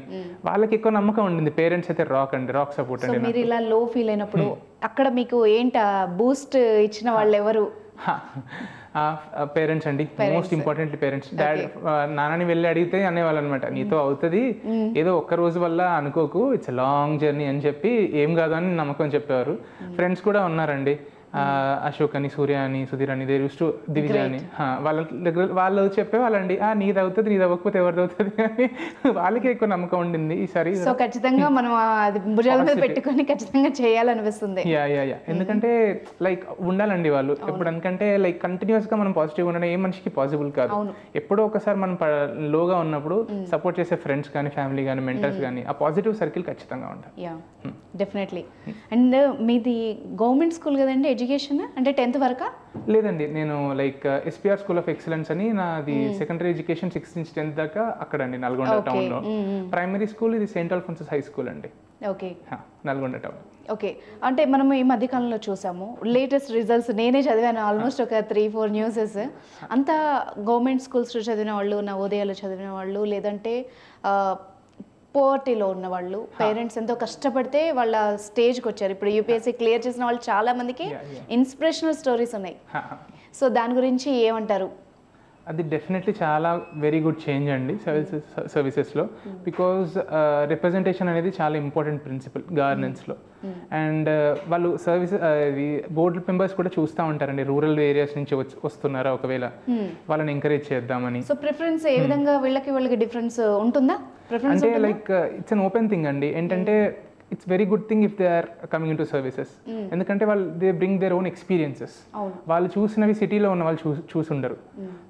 వాళ్ళకి ఎక్కువ నమ్మకం ఉండింది. పేరెంట్స్ అయితే రాక్ సపోర్ట్ అండి. మీరు ఇలా లో ఫీల్ అయినప్పుడు అక్కడ మీకు ఏంటా బూస్ట్ ఇచ్చిన వాళ్ళు ఎవరు? పేరెంట్స్ అండి, మోస్ట్ ఇంపార్టెంట్లీ పేరెంట్స్. డాడ్ నాన్నని వెళ్ళి అడిగితే అనేవాళ్ళు అనమాట, నీతో అవుతుంది, ఏదో ఒక్క రోజు వల్ల అనుకోకు, ఇట్స్ లాంగ్ జర్నీ అని చెప్పి ఏం కాదు అని నమ్మకం చెప్పేవారు. ఫ్రెండ్స్ కూడా ఉన్నారండి, అశోక్ అని, సూర్య అని, సుధీర్ అని, దేర్ యూస్ టు దివిజ అని, వాళ్ళ దగ్గర వాళ్ళు చెప్పేవాళ్ళండి, నీది అవుతుంది, నీది అవ్వకపోతే ఎవరిది అవుతుంది అని. వాళ్ళకి ఎక్కువ నమ్మకం ఉండింది ఈసారి. సో ఖచ్చితంగా మనం అది భుజాల మీద పెట్టుకొని ఖచ్చితంగా చేయాలనిపిస్తుంది. యా ఎందుకంటే లైక్ ఉండాలండి వాళ్ళు ఎప్పుడు, ఎందుకంటే లైక్ కంటిన్యూస్గా మనం పాజిటివ్ ఉండడం ఏ మనిషికి పాసిబుల్ కాదు. ఎప్పుడో ఒకసారి మనం లోగా ఉన్నప్పుడు సపోర్ట్ చేసే ఫ్రెండ్స్ కానీ, ఫ్యామిలీ కానీ, మెంటర్స్ కానీ, ఆ పాజిటివ్ సర్కిల్ ఖచ్చితంగా ఉంటాయి. Yeah definitely. అండ్ మీది గవర్నమెంట్ స్కూల్ కదండి ఎడ్యుకేషన్, అంటే 10th వరకా? లేదండి, నేను like SPR school of excellence అని నాది సెకండరీ ఎడ్యుకేషన్ 6th నుంచి 10th దాకా అక్కడండి, నల్గొండ టౌన్లో. ప్రైమరీ స్కూల్ ఇది సెయింట్ అల్ఫోన్సస్ హై స్కూల్ అండి, ఓకే, నల్గొండ టౌన్. ఓకే, అంటే మనం ఈ మధ్యకాలంలో చూసాము లేటెస్ట్ రిజల్ట్స్, నేనే చదివాను ఆల్మోస్ట్ ఒక 3-4 న్యూసెస్. అంతా గవర్నమెంట్ స్కూల్స్లో చదివిన వాళ్ళు, నవోదయాలు చదివిన వాళ్ళు, లేదంటే పోవర్టీలో ఉన్న వాళ్ళు, పేరెంట్స్ ఎంతో కష్టపడితే వాళ్ళ స్టేజ్కి వచ్చారు. ఇప్పుడు యూపీఎస్సీ క్లియర్ చేసిన వాళ్ళు చాలా మందికి ఇన్స్పిరేషనల్ స్టోరీస్ ఉన్నాయి. సో దాని గురించి ఏమంటారు? అది డెఫినెట్లీ చాలా వెరీ గుడ్ చేంజ్ అండి సర్వీసెస్లో, బికాజ్ రిప్రజెంటేషన్ అనేది చాలా ఇంపార్టెంట్ ప్రిన్సిపల్ గవర్నెన్స్లో. అండ్ వాళ్ళు బోర్డు మెంబర్స్ కూడా చూస్తూ ఉంటారండి, రూరల్ ఏరియాస్ నుంచి వస్తున్నారా, ఒకవేళ వాళ్ళని ఎంకరేజ్ చేద్దామని. సో ప్రిఫరెన్స్ ఏ విధంగా వీళ్ళకి డిఫరెన్స్ ఉంటుందా? అంటే like it's an open thing అండి, ఏంటంటే it's very good thing if they are coming into services. ఎందుకంటే వాళ్ళు they bring their own experiences. వాళ్ళు చూసినవి సిటీలో ఉన్న వాళ్ళు చూసుండరు.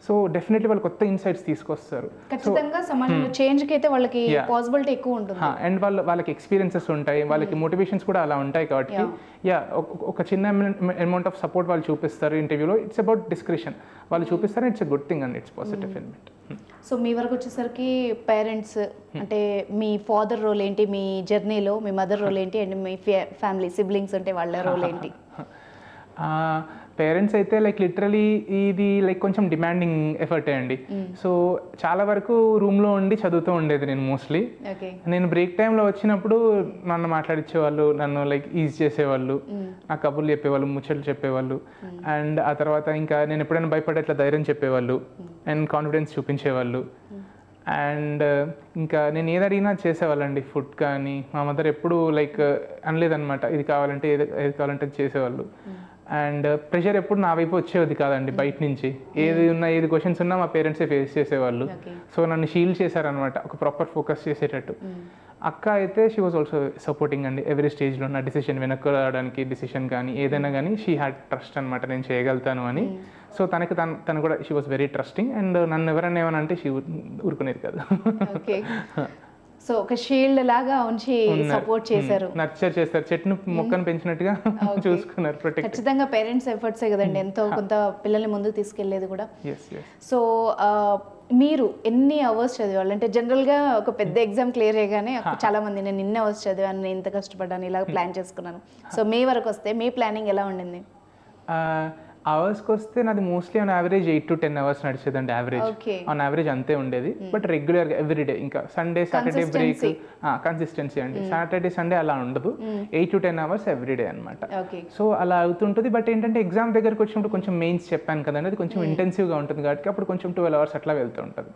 సో డెఫినెట్లీ వాళ్ళు కొత్త ఇన్సైట్స్ తీసుకొస్తారు. ఖచ్చితంగా సమాజంలో చేంజ్కి అయితే వాళ్ళకి పాసిబిలిటీ ఎక్కువ ఉంటుంది. అండ్ వాళ్ళకి ఎక్స్పీరియన్సెస్ ఉంటాయి, వాళ్ళకి మోటివేషన్స్ కూడా అలా ఉంటాయి. కాబట్టి ఒక చిన్న అమౌంట్ ఆఫ్ సపోర్ట్ వాళ్ళు చూపిస్తారు ఇంటర్వ్యూలో. ఇట్స్ అబౌట్ డిస్క్రిప్షన్ వాళ్ళు చూపిస్తారు. It's a good thing and it's positive element. So మీ వరకు వచ్చేసరికి పేరెంట్స్ అంటే మీ ఫాదర్ రోల్ ఏంటి మీ జర్నీలో, మీ మదర్ రోల్ ఏంటి, అండ్ మీ ఫ్యామిలీ సిబ్లింగ్స్ అంటే వాళ్ళ రోల్ ఏంటి? పేరెంట్స్ అయితే లైక్ లిటరలీ ఇది లైక్ కొంచెం డిమాండింగ్ ఎఫర్టే అండి. సో చాలా వరకు రూమ్లో ఉండి చదువుతూ ఉండేది నేను మోస్ట్లీ. నేను బ్రేక్ టైంలో వచ్చినప్పుడు నన్ను మాట్లాడించేవాళ్ళు, నన్ను లైక్ ఈజ్ చేసేవాళ్ళు, నాకు కబుర్లు చెప్పేవాళ్ళు, ముచ్చట్లు చెప్పేవాళ్ళు. అండ్ ఆ తర్వాత ఇంకా నేను ఎప్పుడైనా భయపడే ఇట్లా ధైర్యం చెప్పేవాళ్ళు అండ్ కాన్ఫిడెన్స్ చూపించేవాళ్ళు. అండ్ ఇంకా నేను ఏది అడిగినా చేసేవాళ్ళండి. ఫుడ్ కానీ మా మదర్ ఎప్పుడు లైక్ అనలేదన్నమాట, ఇది కావాలంటే ఏది కావాలంటే చేసేవాళ్ళు. అండ్ ప్రెషర్ ఎప్పుడు నా వైపు వచ్చేది కాదండి బయట నుంచి. ఏది క్వశ్చన్స్ ఉన్నా మా పేరెంట్సే ఫేస్ చేసేవాళ్ళు. సో నన్ను షీల్డ్ చేశారనమాట, ఒక ప్రాపర్ ఫోకస్ చేసేటట్టు. అక్క అయితే షీ వాజ్ ఆల్సో సపోర్టింగ్ అండి ఎవ్రీ స్టేజ్లో. నా డిసిషన్ వెనక్కి రావడానికి డిసిషన్ కానీ ఏదైనా కానీ షీ హ్యాడ్ ట్రస్ట్ అనమాట, నేను చేయగలుగుతాను అని. సో తను కూడా she was very trusting. And నన్ను ఎవరైనా ఏమని అంటే షీ ఊరుకునేది కాదు. సో ఒక షీల్డ్ లాగా ఉంచి సపోర్ట్ చేశారు, నర్చర్ చేస్తారు, చెట్టును మొక్కను పెంచినట్టుగా చూసుకున్నారు. ఖచ్చితంగా పేరెంట్స్ ఎఫర్ట్సే కదండి ఎంతో కొంత పిల్లల్ని ముందుకు తీసుకెళ్లేది కూడా. సో మీరు ఎన్ని అవర్స్ చదివాలి అంటే జనరల్గా ఒక పెద్ద ఎగ్జామ్ క్లియర్ చేయగానే చాలా మంది నేను ఇన్ని అవర్స్ చదివాను, నేను ఇంత కష్టపడ్డాను, ఇలా ప్లాన్ చేసుకున్నాను. సో మీ వరకు వస్తే మీ ప్లానింగ్ ఎలా ఉండింది? అవర్స్కి వస్తే నాది mostly on average 8 to 10 hours నడిచేదండి. ఆన్ యావరేజ్ అంతే ఉండేది. బట్ రెగ్యులర్గా ఎవ్రీడే, ఇంకా సండే సాటర్డే బ్రేక్, కన్సిస్టెన్సీ అండి. సాటర్డే సండే అలా ఉండదు, 8 to 10 hours ఎవ్రీడే అనమాట. సో అలా అవుతుంటుంది. బట్ ఏంటంటే ఎగ్జామ్ దగ్గరకు వచ్చినప్పుడు కొంచెం మెయిన్స్ చెప్పాను కదండి, అది కొంచెం ఇంటెన్సివ్గా ఉంటుంది కాబట్టి అప్పుడు కొంచెం 12 hours అట్లా వెళ్తూ ఉంటుంది.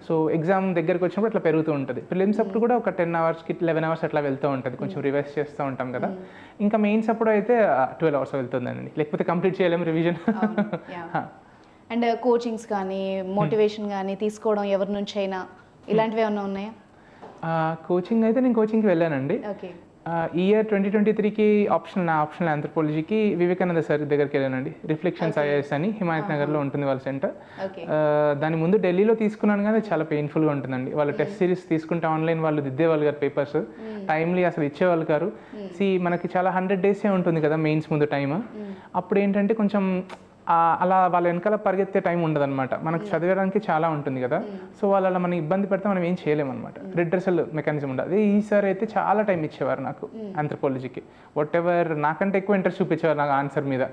సో ఎగ్జామ్ దగ్గరకు వచ్చినప్పుడు అట్లా పెరుగుతూ ఉంటుంది. ప్రిలిమ్స్ అప్పుడు కూడా ఒక 10 hours 11 hours అట్లా వెళ్తూ ఉంటుంది, కొంచెం రివైజ్ చేస్తూ ఉంటాం కదా. ఇంకా మెయిన్స్ అప్పుడు అయితే 12 hours వెళ్తుందండి, లేకపోతే కంప్లీట్ చేయలేము రివిజన్. అండ్ కోచింగ్స్ కానీ మోటివేషన్ కానీ తీసుకోవడం ఎవరి నుంచి అయినా ఇలాంటివి ఏమైనా ఉన్నాయా? కోచింగ్ అయితే నేను కోచింగ్కి వెళ్ళానండి. ఈ ఇయర్ 2023కి నా ఆప్షనల్ ఆంథ్రోపాలజీకి వివేకానంద సార్ దగ్గరికి వెళ్ళానండి. రిఫ్లెక్షన్స్ ఐఏఎస్ అని హిమాయత్ నగర్లో ఉంటుంది వాళ్ళ సెంటర్. దాని ముందు ఢిల్లీలో తీసుకున్నాను కానీ చాలా పెయిన్ఫుల్గా ఉంటుందండి. వాళ్ళు టెస్ట్ సిరీస్ తీసుకుంటే ఆన్లైన్ వాళ్ళు దిద్దేవాళ్ళు గారు పేపర్స్, టైమ్లీ అసలు ఇచ్చేవాళ్ళు గారు. మనకి చాలా 100 days ఉంటుంది కదా మెయిన్స్ ముందు టైమ్. అప్పుడు ఏంటంటే కొంచెం అలా వాళ్ళ వెనకాల పరిగెత్తే టైం ఉండదన్నమాట. మనకు చదివడానికి చాలా ఉంటుంది కదా, సో వాళ్ళు అలా మనం ఇబ్బంది పెడితే మనం ఏం చేయలేమన్నమాట. రిడ్రెసల్ మెకానిజం ఉండదు. అదే ఈసారి అయితే చాలా టైం ఇచ్చేవారు నాకు ఆంథ్రోపాలజీకి. వాట్ ఎవర్ నాకంటే ఎక్కువ ఇంట్రెస్ట్ చూపించేవారు నాకు ఆన్సర్ మీద.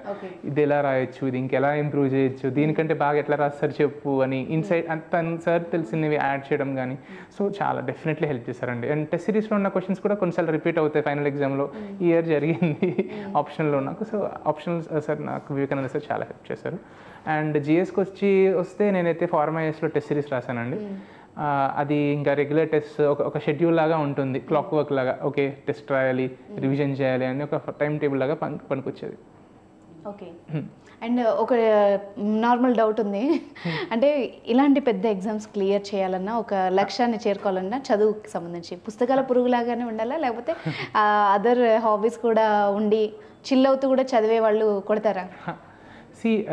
ఇది ఎలా రాయొచ్చు, ఇది ఇంకెలా ఇంప్రూవ్ చేయొచ్చు, దీనికంటే బాగా ఎట్లా రాస్తారు చెప్పు అని ఇన్సైట్ అంత సార్ తెలిసినవి యాడ్ చేయడం కానీ, సో చాలా డెఫినెట్లీ హెల్ప్ చేశారండి. అండ్ టెస్ట్ సిరీస్లో ఉన్న క్వశ్చన్స్ కూడా కొన్నిసార్లు రిపీట్ అవుతాయి ఫైనల్ ఎగ్జామ్లో. ఈ ఇయర్ జరిగింది ఆప్షనల్లో నాకు. సో ఆప్షనల్ సార్ నాకు వివేకానంద సార్ చాలా హెల్ప్ చేశారు. అండ్ జిఎస్కి వస్తే నేనైతే ఫార్మాయిస్లో టెస్ట్ సిరీస్ రాశానండి. అది ఇంకా రెగ్యులర్ టెస్ట్ ఒక షెడ్యూల్ లాగా ఉంటుంది, క్లాక్ వర్క్ లాగా. ఓకే టెస్ట్ రాయాలి, రివిజన్ చేయాలి అని ఒక టైం టేబుల్ లాగా పనికొచ్చేది. ఓకే. అండ్ ఒక నార్మల్ డౌట్ ఉంది, అంటే ఇలాంటి పెద్ద ఎగ్జామ్స్ క్లియర్ చేయాలన్నా, ఒక లక్ష్యాన్ని చేరుకోవాలన్నా చదువుకి సంబంధించి పుస్తకాల పురుగులాగానే ఉండాలా, లేకపోతే అదర్ హాబీస్ కూడా ఉండి చిల్ అవుతూ కూడా చదివే వాళ్ళు కొడతారా?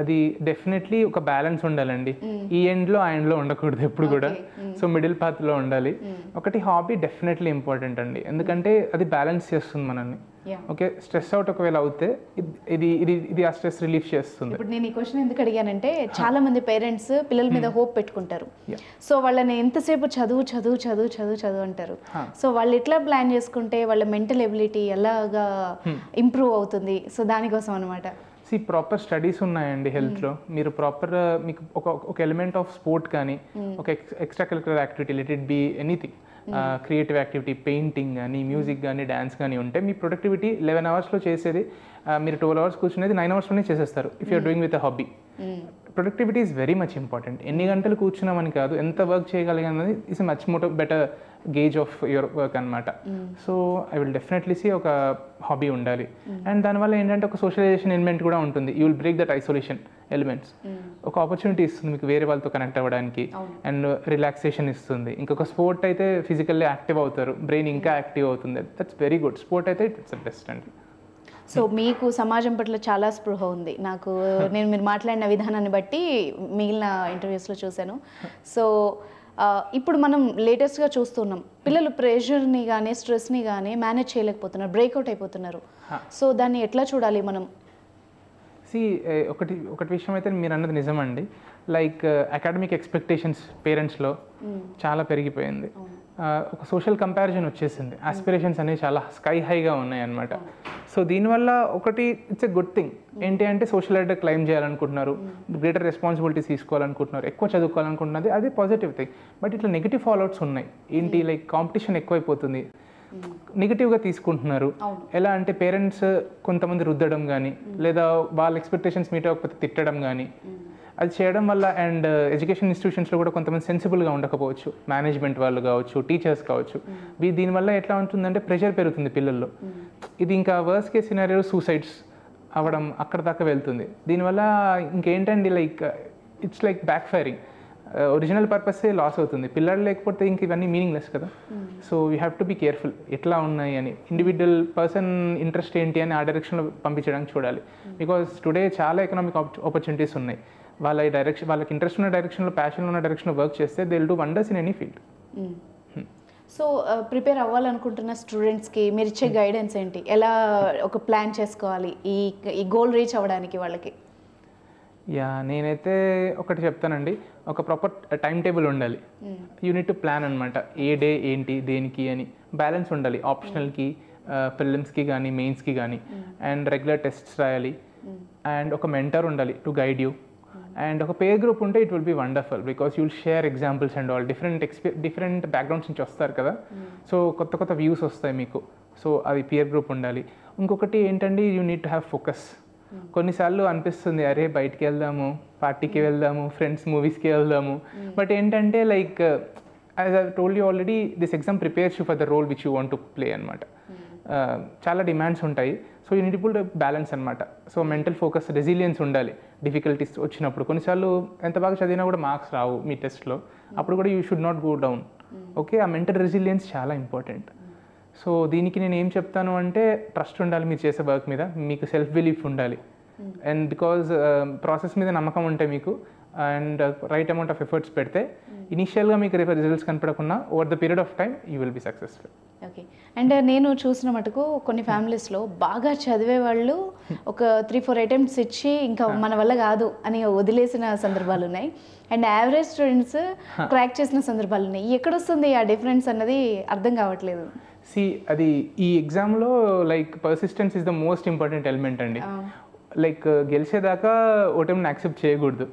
అది డెఫినెట్లీ ఒక బ్యాలెన్స్ ఉండాలండి. ఈ ఎండ్లో ఆ ఎండ్లో ఉండకూడదు ఎప్పుడు కూడా. సో మిడిల్ పాత్లో ఉండాలి. ఒకటి హాబీ డెఫినెట్లీ ఇంపార్టెంట్ అండి, ఎందుకంటే అది బ్యాలెన్స్ చేస్తుంది మనల్ని. ఓకే స్ట్రెస్ అవుట్ ఒకవేళ అవుతే ఇది ఇది ఇది ఆ స్ట్రెస్ రిలీఫ్ చేస్తుంది. ఇప్పుడు నేను ఈ క్వశ్చన్ ఎందుకు అడిగానంటే, చాలా మంది పేరెంట్స్ పిల్లల మీద హోప్ పెట్టుకుంటారు. సో వాళ్ళని ఎంతసేపు చదువు చదువు చదువు చదువు చదువు అంటారు. సో వాళ్ళు ఎట్లా ప్లాన్ చేసుకుంటే వాళ్ళ మెంటల్ ఎబిలిటీ ఎలాగా ఇంప్రూవ్ అవుతుంది? సో దానికోసం అనమాట. ప్రాపర్ స్టడీస్ ఉన్నాయండి హెల్త్లో. మీరు ప్రాపర్ మీకు ఒక ఎలిమెంట్ ఆఫ్ స్పోర్ట్ కానీ, ఒక extracurricular activity, let it be anything, creative activity, painting కానీ, మ్యూజిక్ కానీ, డ్యాన్స్ కానీ ఉంటే మీ ప్రొడక్టివిటీ 11 అవర్స్లో చేసేది మీరు 12 అవర్స్ కూర్చునేది 9 అవర్స్లోనే చేసేస్తారు if you're doing with a hobby. Productivity is very much important. ఎన్ని గంటలు కూర్చున్నామని కాదు, ఎంత వర్క్ చేయగలిగినది is much better gauge of your work అనమాట. So I will definitely see ఒక హాబీ ఉండాలి. అండ్ దానివల్ల ఏంటంటే ఒక సోషలైజేషన్ ఎలిమెంట్ కూడా ఉంటుంది. You will break that isolation elements. ఒక ఆపర్చునిటీ ఇస్తుంది మీకు వేరే వాళ్ళతో కనెక్ట్ అవ్వడానికి, అండ్ రిలాక్సేషన్ ఇస్తుంది. ఇంకొక స్పోర్ట్ అయితే ఫిజికల్లీ యాక్టివ్ అవుతారు, బ్రెయిన్ ఇంకా యాక్టివ్ అవుతుంది. That's very good. స్పోర్ట్ అయితే ఇట్స్ ద బెస్ట్ అండి. సో మీకు సమాజం పట్ల చాలా స్పృహ ఉంది. నాకు నేను మీరు మాట్లాడిన విధానాన్ని బట్టి మిగిలిన ఇంటర్వ్యూస్లో చూశాను. సో ఇప్పుడు మనం లేటెస్ట్గా చూస్తున్నాం, పిల్లలు ప్రెషర్ని కానీ స్ట్రెస్ని కానీ మేనేజ్ చేయలేకపోతున్నారు, బ్రేక్అవుట్ అయిపోతున్నారు. సో దాన్ని ఎట్లా చూడాలి మనం? ఒకటి విషయం అయితే మీరు అన్నది నిజమండి. లైక్ అకాడమిక్ ఎక్స్పెక్టేషన్స్ పేరెంట్స్లో చాలా పెరిగిపోయింది. ఒక సోషల్ కంపారిజన్ వచ్చేసింది. ఆస్పిరేషన్స్ అనేవి చాలా స్కై హైగా ఉన్నాయి అన్నమాట. సో దీనివల్ల ఒకటి ఇట్స్ ఎ గుడ్ థింగ్. ఏంటి అంటే సోషల్ లైడర్ క్లైమ్ చేయాలనుకుంటున్నారు, గ్రేటర్ రెస్పాన్సిబిలిటీస్ తీసుకోవాలనుకుంటున్నారు, ఎక్కువ చదువుకోవాలనుకుంటున్నది, అది పాజిటివ్ థింగ్. బట్ ఇట్లా నెగిటివ్ ఫాలోఅవుట్స్ ఉన్నాయి. ఏంటి లైక్ కాంపిటీషన్ ఎక్కువైపోతుంది, నెగిటివ్గా తీసుకుంటున్నారు. ఎలా అంటే పేరెంట్స్ కొంతమంది రుద్దడం కానీ, లేదా వాళ్ళ ఎక్స్పెక్టేషన్స్ మీట్ అవ్వకపోతే తిట్టడం కానీ, అది చేయడం వల్ల. అండ్ ఎడ్యుకేషన్ ఇన్స్టిట్యూషన్స్లో కూడా కొంతమంది సెన్సిబుల్గా ఉండకపోవచ్చు, మేనేజ్మెంట్ వాళ్ళు కావచ్చు, టీచర్స్ కావచ్చు. దీనివల్ల ఎట్లా ఉంటుందంటే ప్రెషర్ పెరుగుతుంది పిల్లల్లో. ఇది ఇంకా వర్స్ట్ కేస్ సినారియో సూసైడ్స్ అవ్వడం అక్కడ దాకా వెళ్తుంది. దీనివల్ల ఇంకేంటండి like it's like backfiring. Original పర్పసే లాస్ అవుతుంది. పిల్లలు లేకపోతే ఇంక ఇవన్నీ మీనింగ్లెస్ కదా. So you have to be careful ఎట్లా ఉన్నాయి అని. ఇండివిజువల్ పర్సన్ ఇంట్రెస్ట్ ఏంటి అని ఆ డైరెక్షన్లో పంపించడానికి చూడాలి. బికాజ్ టుడే చాలా ఎకనామిక్ ఆపర్చునిటీస్ ఉన్నాయి. వాళ్ళకి ఇంట్రెస్ట్ ఉన్న డైరెక్షన్లో, ప్యాషన్ ఉన్న డైరెక్షన్లో వర్క్ చేస్తే they will do wonders in any field. So prepare అవ్వాలనుకుంటున్న స్టూడెంట్స్కి మీరు ఇచ్చే గైడెన్స్ ఏంటి? ఎలా ఒక ప్లాన్ చేసుకోవాలి ఈ గోల్ రీచ్ అవ్వడానికి వాళ్ళకి? నేనైతే ఒకటి చెప్తానండి, ఒక ప్రాపర్ టైం టేబుల్ ఉండాలి. యూనిట్ టు ప్లాన్ అనమాట. ఏ డే ఏంటి దేనికి అని బ్యాలెన్స్ ఉండాలి. ఆప్షనల్కి, ప్రిలిమ్స్కి కానీ, మెయిన్స్కి కానీ. అండ్ రెగ్యులర్ టెస్ట్స్ రాయాలి. అండ్ ఒక మెంటర్ ఉండాలి టు గైడ్ యూ. అండ్ ఒక పేర్ గ్రూప్ ఉంటే it will be wonderful, because you will share examples and all. Different backgrounds నుంచి వస్తారు కదా, సో కొత్త వ్యూస్ వస్తాయి మీకు. సో అది పియర్ గ్రూప్ ఉండాలి. ఇంకొకటి ఏంటంటే you need to have focus. కొన్నిసార్లు అనిపిస్తుంది అరే బయటికి వెళ్దాము, పార్టీకి వెళ్దాము, ఫ్రెండ్స్ మూవీస్కి వెళ్దాము. బట్ ఏంటంటే like as I told you already, this exam prepares you for the role which you want to play అనమాట. చాలా డిమాండ్స్ ఉంటాయి. So you need to put balance అనమాట. సో మెంటల్ ఫోకస్, రెసిలియన్స్ ఉండాలి. Difficulties వచ్చినప్పుడు కొన్నిసార్లు ఎంత బాగా చదివినా కూడా మార్క్స్ రావు మీ టెస్ట్లో, అప్పుడు కూడా you should not go down. Okay, ఆ మెంటల్ రెసిలియన్స్ చాలా ఇంపార్టెంట్. సో దీనికి నేను ఏం చెప్తాను అంటే ట్రస్ట్ ఉండాలి మీరు చేసే వర్క్ మీద, మీకు సెల్ఫ్ బిలీఫ్ ఉండాలి. అండ్ బికాజ్ ప్రాసెస్ మీద నమ్మకం ఉంటే మీకు and right amount of efforts పెడితే ఇనిషియల్గా మీకు రిజల్ట్స్ కనపడకుండా over the period of time you will be successful. Okay. And నేను చూసిన మటుకు కొన్ని ఫ్యామిలీస్లో బాగా చదివే వాళ్ళు ఒక 3-4 అటెంప్ట్స్ ఇచ్చి ఇంకా మన వల్ల కాదు అని వదిలేసిన సందర్భాలు ఉన్నాయి. అండ్ యావరేజ్ స్టూడెంట్స్ క్రాక్ చేసిన సందర్భాలు ఉన్నాయి. ఎక్కడొస్తుంది ఆ డిఫరెన్స్ అన్నది అర్థం కావట్లేదు. అది ఈ ఎగ్జామ్లో like persistence is the most important element అండి. లైక్ గెలిచేదాకా ఓటమిని యాక్సెప్ట్ చేయకూడదు,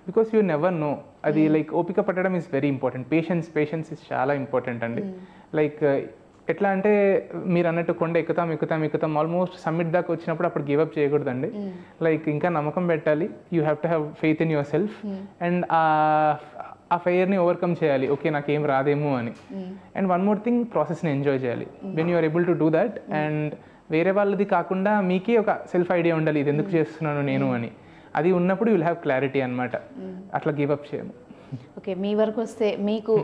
బికాస్ యూ నెవర్ నో. అది లైక్ ఓపిక పట్టడం is very important. Patience is చాలా ఇంపార్టెంట్ అండి. లైక్ ఎట్లా అంటే మీరు అన్నట్టు కొండ ఎక్కుతాం ఆల్మోస్ట్ సమ్మిట్ దాకా వచ్చినప్పుడు అప్పుడు గివ్ అప్ చేయకూడదండి. లైక్ ఇంకా నమ్మకం పెట్టాలి. You have to have faith in yourself and ఆ ఫెయిర్ని ఓవర్కమ్ చేయాలి. ఓకే నాకేం రాదేమో అని. అండ్ వన్ మోర్ థింగ్, ప్రాసెస్ని ఎంజాయ్ చేయాలి. When you are able to do that and వేరే వాళ్ళది కాకుండా మీకే ఒక సెల్ఫ్ ఐడియా ఉండాలి, ఇది ఎందుకు చేస్తున్నాను నేను అని. అది ఉన్నప్పుడు యూ విల్ హ్యావ్ క్లారిటీ అనమాట. అట్లా గివ్ అప్ చేయము. ఓకే. మీ వరకు వస్తే మీకు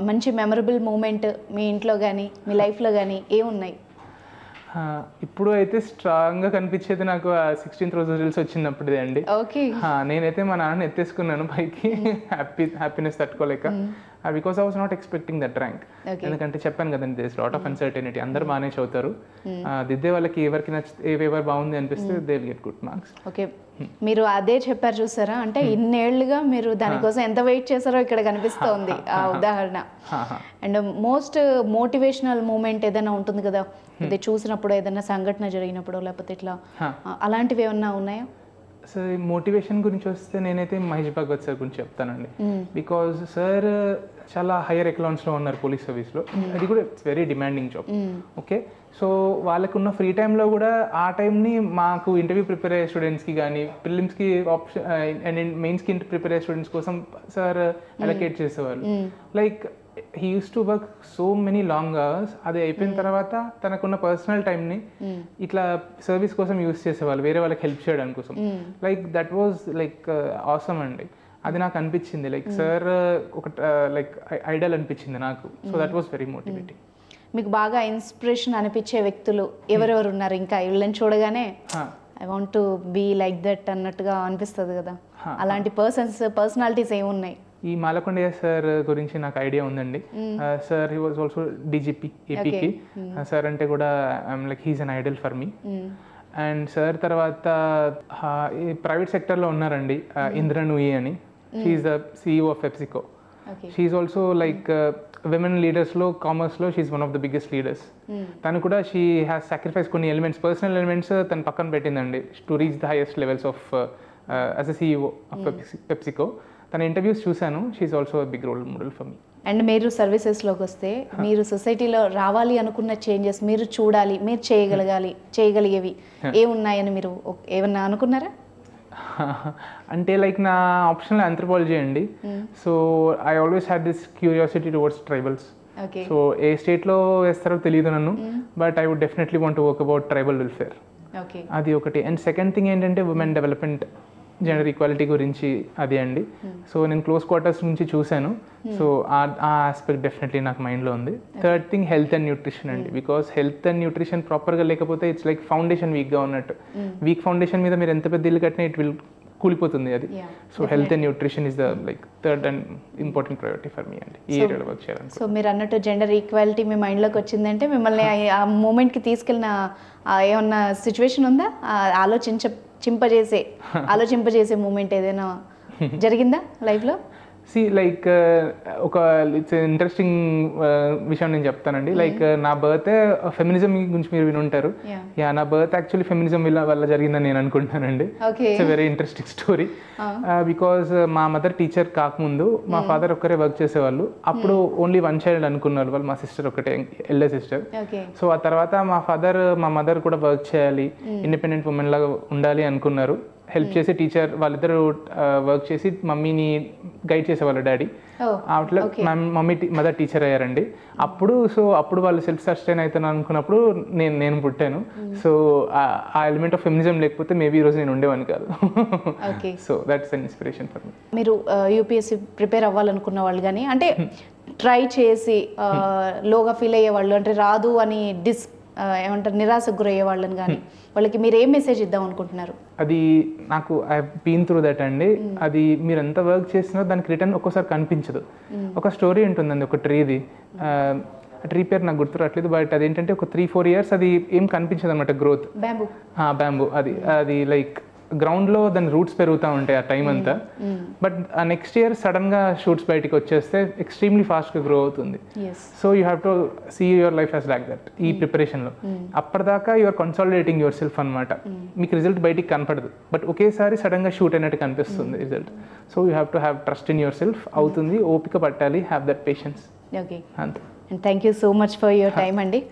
మంచి మెమరబుల్ మూమెంట్ మీ ఇంట్లో కానీ మీ లైఫ్లో కానీ ఏమున్నాయి? ఇప్పుడు అయితే స్ట్రాంగ్గా కనిపించేది నాకు 16th రోజు రిజల్ట్స్ వచ్చినప్పుడే అండి. ఓకే. నేనైతే మా నాన్న ఎత్తేసుకున్నాను పైకి, హ్యాపీనెస్ తట్టుకోలేక. Because I was not expecting that rank. ఎందుకంటే చెప్పాను కదండి, there is lot of uncertainty. అందరు బాగానే చదువుతారు, దిద్దే వాళ్ళకి ఎవరు బాగుంది అనిపిస్తే they will get good marks. Okay. మీరు అదే చెప్పారు చూసారా, అంటే ఇన్నేళ్లుగా మీరు దానికోసం ఎంత వెయిట్ చేశారో ఇక్కడ కనిపిస్తోంది ఆ ఉదాహరణ. అండ్ మోస్ట్ మోటివేషనల్ మూమెంట్ ఏదైనా ఉంటుంది కదా, ఇది చూసినప్పుడు ఏదైనా సంఘటన జరిగినప్పుడు లేకపోతే ఇట్లా అలాంటివి ఏమన్నా ఉన్నాయా? సో మోటివేషన్ గురించి వస్తే నేనైతే మహేష్ భగవత్ సార్ గురించి చెప్తానండి. బికాజ్ సార్ చాలా హైయర్ ఎకలాన్స్లో ఉన్నారు పోలీస్ సర్వీస్లో. అది కూడా it's very demanding job. Okay. So వాళ్ళకున్న ఫ్రీ టైంలో కూడా ఆ టైంని మాకు ఇంటర్వ్యూ ప్రిపేర్ అయ్యే స్టూడెంట్స్కి కానీ ప్రిలిమ్స్కి ఆప్షన్ అండ్ మెయిన్స్కి ప్రిపేర్ అయ్యే స్టూడెంట్స్ కోసం సార్ అలొకేట్ చేసేవాళ్ళు. Like he use to work so many long hours. అది అయిపోయిన తర్వాత తనకున్న పర్సనల్ టైంని ఇట్లా సర్వీస్ కోసం యూస్ చేసేవాళ్ళు, వేరే వాళ్ళకి హెల్ప్ చేయడానికి కోసం. Like that was like awesome అండి. అది నాకు అనిపించింది లైక్ సార్ ఒక లైక్ ఐడల్ అనిపించింది నాకు. So that was very motivating. మీకు బాగా ఇన్స్పిరేషన్ అనిపించే వ్యక్తులు ఎవరెవరు ఉన్నారు? ఇంకా వీళ్ళని చూడగానే I want to be like that అన్నట్టుగా అనిపిస్తుంది కదా, అలాంటి పర్సనాలిటీస్ ఏమున్నాయి? ఈ మాలకొండయ్య సార్ గురించి నాకు ఐడియా ఉందండి. Sir he was also DGP ఏపీకి. సార్ అంటే కూడా I'm like he's an idol for me. And sir తర్వాత ప్రైవేట్ సెక్టర్లో ఉన్నారండి, ఇంద్ర నూయి అని. She's the CEO of PepsiCo. She's also like women లీడర్స్లో కామర్స్లో she's one of the biggest leaders. తను కూడా షీ హ్యాస్ సాక్రిఫైస్ కొన్ని ఎలిమెంట్స్, పర్సనల్ ఎలిమెంట్స్ తను పక్కన పెట్టిందండి to reach the highest levels of as a CEO of PepsiCo. తన interviews చూశాను. She's also big role model for me. And మీరు సర్వీసెస్లోకి వస్తే మీరు సొసైటీలో రావాలి అనుకున్న చేంజెస్ మీరు చూడాలి, మీరు చేయగలిగేవి ఏమున్నాయని మీరు ఏమన్నా అనుకున్నారా? అంటే లైక్ నా ఆప్షనల్ ఆంథ్రోపాలజీ అండి. So I always had this curiosity towards tribals. So ఏ స్టేట్లో వేస్తారో తెలియదు నన్ను, but I would definitely want to work about tribal welfare. అది ఒకటి. అండ్ సెకండ్ థింగ్ ఏంటంటే ఉమెన్ డెవలప్మెంట్, జెండర్ ఈక్వాలిటీ గురించి అది అండి. సో నేను క్లోజ్ క్వార్టర్స్ నుంచి చూశాను. సో ఆ ఆస్పెక్ట్ డెఫినెట్లీ నాకు మైండ్లో ఉంది. Third thing health and nutrition అండి. బికాస్ హెల్త్ అండ్ న్యూట్రిషన్ ప్రాపర్గా లేకపోతే ఇట్స్ లైక్ ఫౌండేషన్ వీక్గా ఉన్నట్టు. వీక్ ఫౌండేషన్ మీద మీరు ఎంత పెద్ద ఇల్లు కట్టినా ఇట్ విల్ కూలిపోతుంది అది. So health and nutrition is the like third and important priority for me అండి ఈ ఏరియాలో వర్క్ చేయాలని. సో మీరు అన్నట్టు జెండర్ ఈక్వాలిటీ మీ మైండ్లోకి వచ్చిందంటే మిమ్మల్ని ఆ మూమెంట్కి తీసుకెళ్ళిన ఏమన్నా సిచ్యువేషన్ ఉందా? ఆలోచింపజేసే మూమెంట్ ఏదైనా జరిగిందా లైఫ్లో? లైక్ ఒక ఇట్స్ ఇంట్రెస్టింగ్ విషయం నేను చెప్తానండి. లైక్ నా బర్త్ ఫెమినిజం గురించి మీరు విని ఉంటారు. నా బర్త్ యాక్చువల్లీ ఫెమినిజం వల్ల జరిగిందని నేను అనుకుంటానండి. It's very interesting story. Because మా మదర్ టీచర్ కాకముందు మా ఫాదర్ ఒక్కరే వర్క్ చేసేవాళ్ళు. అప్పుడు ఓన్లీ వన్ చైల్డ్ అనుకున్నారు వాళ్ళు, మా సిస్టర్ ఒకటే, ఎల్డర్ సిస్టర్. సో ఆ తర్వాత మా మదర్ కూడా వర్క్ చేయాలి, ఇండిపెండెంట్ ఉమెన్ లాగా ఉండాలి అనుకున్నారు. హెల్ప్ చేసి టీచర్ వాళ్ళిద్దరు వర్క్ చేసి మమ్మీని గైడ్ చేసేవాళ్ళు డాడీ. అట్లా మదర్ టీచర్ అయ్యారండి. అప్పుడు వాళ్ళు సెల్ఫ్ సస్టైన్ అవుతాను అనుకున్నప్పుడు నేను పుట్టాను. సో ఆ ఎలిమెంట్ ఆఫ్ ఫెమినిజం లేకపోతే మేబీ ఈరోజు నేను ఉండేవాడిని కాదు. So that's an inspiration for me. మీరు యూపీఎస్సీ ప్రిపేర్ అవ్వాలనుకున్న వాళ్ళు కానీ అంటే ట్రై చేసి లోగా ఫీల్ అయ్యే వాళ్ళు, అంటే రాదు అని ఏమంటారు నిరాశకు గురయ్యే వాళ్ళని కానీ వాళ్ళకి మీరు ఏం మెసేజ్ ఇద్దాం అనుకుంటున్నారు? అది నాకు ఐ బీన్ త్రూ దట్ అండి. అది మీరు ఎంత వర్క్ చేసినా దానికి రిటర్న్ ఒక్కోసారి కనిపించదు. ఒక స్టోరీ ఉంటుందండి ఒక ట్రీది, ట్రీ పేరు నాకు గుర్తు రావట్లేదు, బట్ అదేంటంటే ఒక 3-4 years అది ఏం కనిపించదు అనమాట గ్రోత్. బ్యాంబూ అది లైక్ గ్రౌండ్లో దాని రూట్స్ పెరుగుతూ ఉంటాయి ఆ టైం అంతా. బట్ ఆ నెక్స్ట్ ఇయర్ సడన్గా షూట్స్ బయటికి వచ్చేస్తే ఎక్స్ట్రీమ్లీ ఫాస్ట్గా గ్రో అవుతుంది. So you have to see your life as like that ఈ ప్రిపరేషన్లో. అప్పటిదాకా యూఆర్ కన్సాలిడేటింగ్ యువర్ సెల్ఫ్ అనమాట. మీకు రిజల్ట్ బయటికి కనపడదు, బట్ ఒకేసారి సడన్గా షూట్ అయినట్టు కనిపిస్తుంది result. So you have to have trust in your self. అవుతుంది, ఓపిక పట్టాలి, హ్యావ్ దట్ పేషెన్స్. ఓకే, అంతే. And thank you so much for your time అండి.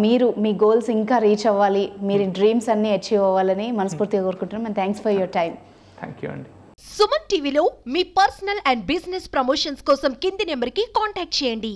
మీరు మీ గోల్స్ ఇంకా రీచ్ అవ్వాలి, మీరు డ్రీమ్స్ అన్నీ అచీవ్ అవ్వాలని మనస్ఫూర్తిగా కోరుకుంటున్నాం. And thanks for your time. Thank you అండి. సుమన్ టీవీలో మీ పర్సనల్ అండ్ బిజినెస్ ప్రమోషన్స్ కోసం కింది నెంబర్కి కాంటాక్ట్ చేయండి.